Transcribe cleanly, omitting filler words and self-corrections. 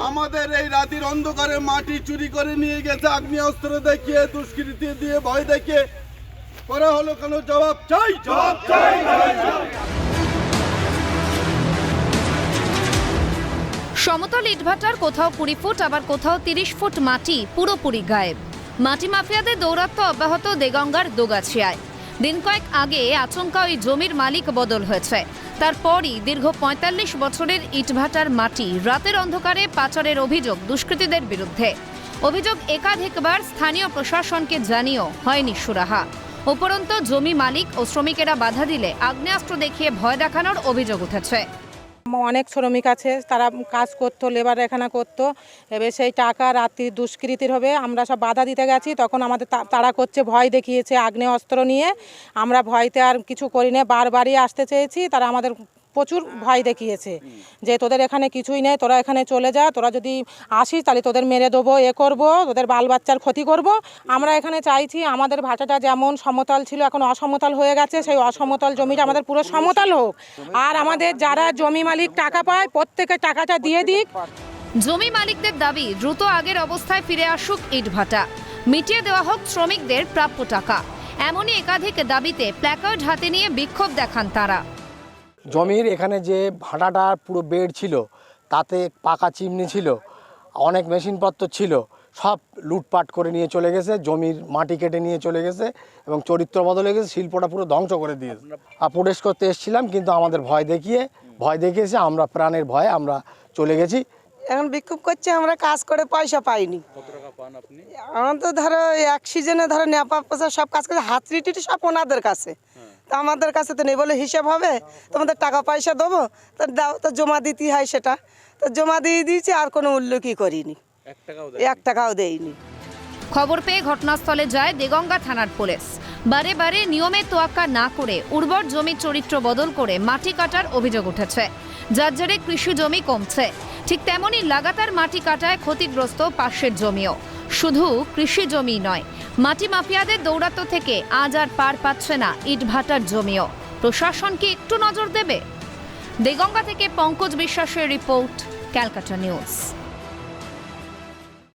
আমাদের এই রাতের অন্ধকারে মাটি চুরি করে নিয়ে গেছে, আগ্নেয়াস্ত্র দেখিয়ে, দুষ্কৃতি দিয়ে, ভয় দেখিয়ে করা হলো কেন? জবাব চাই, জবাব চাই। সমতল ইটভাটার কোথাও 20 ফুট আবার কোথাও 30 ফুট মাটি পুরোপুরি গায়েব। মাটি মাফিয়াদের দৌরাত্ম্য অব্যাহত দেগঙ্গার দোগাছিয়ায়। দিন কয়েক আগে আচমকা ওই জমির মালিক বদল হয়েছে। তারপরই দীর্ঘ 45 বছরের ইটভাটার মাটি রাতের অন্ধকারে পাচারের অভিযোগ দুষ্কৃতীদের বিরুদ্ধে। অভিযোগ একাধিকবার স্থানীয় প্রশাসনকে জানিয়েও হয়নি সুরাহা। উপরন্তু জমি মালিক ও শ্রমিকেরা বাধা দিলে আগ্নেয়াস্ত্র দেখিয়ে ভয় দেখানোর অভিযোগ উঠেছে। অনেক শ্রমিক আছে, তারা কাজ করতো, লেবার এখানে করতো। এবার সেই টাকা রাত্রি দুষ্কৃতির হবে, আমরা সব বাধা দিতে গেছি, তখন আমাদের তাড়া করছে, ভয় দেখিয়েছে আগ্নেয়াস্ত্র নিয়ে। আমরা ভয়তে আর কিছু করি না, বারবারই আসতে চেয়েছি, তারা আমাদের প্রচুর ভয় দেখিয়েছে যে তোদের এখানে কিছুই নেই, তোরা এখানে চলে যা, তোরা যদি আসিস তাহলে তোদের মেরে দেবো, এ করবো, তোদের বাল বাচ্চার ক্ষতি করব। আমরা এখানে চাইছি আমাদের ভাটাটা যেমন সমতল ছিল এখন অসমতল হয়ে গেছে, সেই অসমতল জমিটা আমাদের পুরো সমতল হোক। আর আমাদের যারা জমি মালিক টাকা পায় প্রত্যেকের টাকাটা দিয়ে দিক। জমি মালিকদের দাবি দ্রুত আগের অবস্থায় ফিরে আসুক ইটভাটা, মিটিয়ে দেওয়া হোক শ্রমিকদের প্রাপ্য টাকা। এমনই একাধিক দাবিতে প্ল্যাকার্ড হাতে নিয়ে বিক্ষোভ দেখান তারা। জমির এখানে যে ভাটাটা পুরো বেড ছিল, তাতে পাকা চিমনি ছিল, অনেক মেশিনপত্র ছিল, সব লুটপাট করে নিয়ে চলে গেছে, জমির মাটি কেটে নিয়ে চলে গেছে এবং চরিত্র বদলে গেছে, শিল্পটা পুরো ধ্বংস করে দিয়েছে। প্রোটেস্ট করতে এসেছিলাম, কিন্তু আমাদের ভয় দেখিয়েছে, আমরা প্রাণের ভয়ে আমরা চলে গেছি। এখন বিক্ষোভ করছে, আমরা কাজ করে পয়সা পাইনি। কত টাকা পান আপনি? আমার তো ধরো এক সিজনে ধরো নেপা পোষা সব কাজ করে, হাতড়ি টিটি সব ওনাদের কাছে, তা আমাদের কাছে তো নেই বলে হিসাব হবে, তোমাদের টাকা পয়সা দেবো, তা দাও, তো জমা দিতে হয়, সেটা তো জমা দিয়ে দিয়েছি, আর কোনো উল্লেখই করিনি, 1 টাকাও দেয়নি। খবর পেয়ে ঘটনাস্থলে যায় দেগঙ্গা থানার পুলিশ। বারে বারে নিয়মে তোয়াক্কা না করে উর্বর জমির চরিত্র বদল করে মাটি কাটার অভিযোগ উঠেছে, যার জেরে কৃষি জমি কমছে। ঠিক তেমনই লাগাতার মাটি কাটায় ক্ষতিগ্রস্ত পাশের জমিও। শুধু কৃষি জমি নয়, মাটি মাফিয়াদের দৌরাত্ম্য থেকে আজ আর পার পাচ্ছে না ইটভাটার জমিও। প্রশাসন কি একটু নজর দেবে? দেগঙ্গা থেকে পঙ্কজ বিশ্বাসের রিপোর্ট, ক্যালকাটা নিউজ।